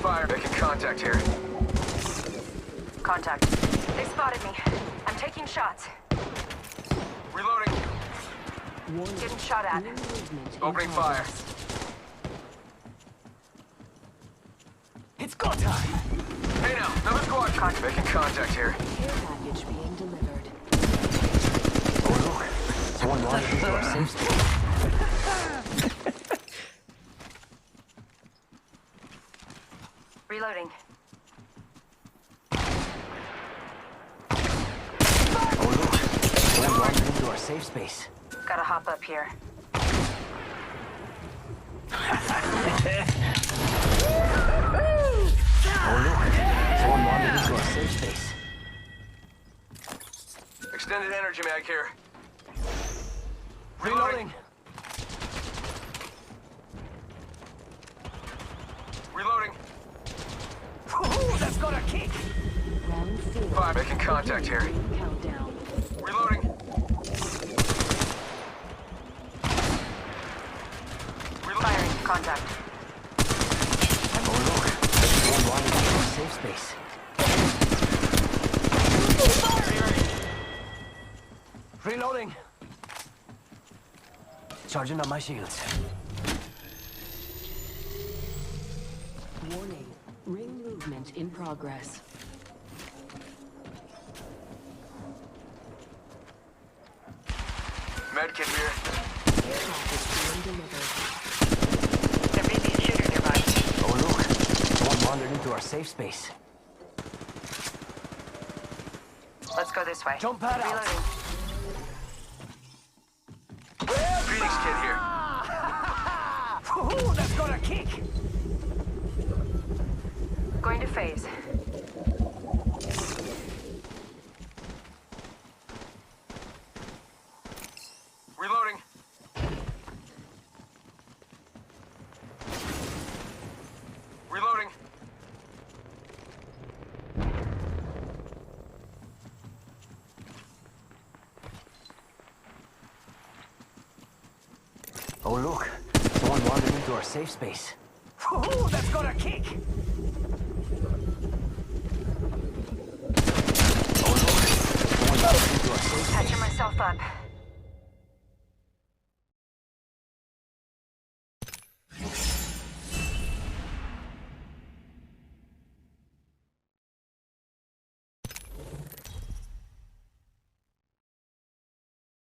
fire. Making contact here. Contact. They spotted me. I'm taking shots. Reloading. Getting shot at. Opening fire. It's go time! Hey now, another squad. Making contact here. Care package being delivered. Oh look! Someone wanted into our safe space. Reloading. Oh look! Someone wanted into our safe space. Gotta hop up here. Oh look! Someone wanted into our safe space. Extended energy mag here. Reloading! Reloading. Ooh, that's got a kick! Round 4. Fire. Making contact here. Countdown. Reloading. Firing. Contact. Oh look! Someone wanted into our safe space. Reloading! Charging on my shields. Warning. Ring movement in progress. Medkit here. Care package being delivered. There may be a shooter nearby. Oh look! Someone wandered into our safe space. Let's go this way. Jump pad out. Reloading. Phoenix kit here. Ooh, that's got a kick! Going to phase. Reloading. Reloading. Oh look! Someone wandered into our safe space. Ooh, that's got a kick! Oh look! Someone wandered into our safe space. Patching myself up.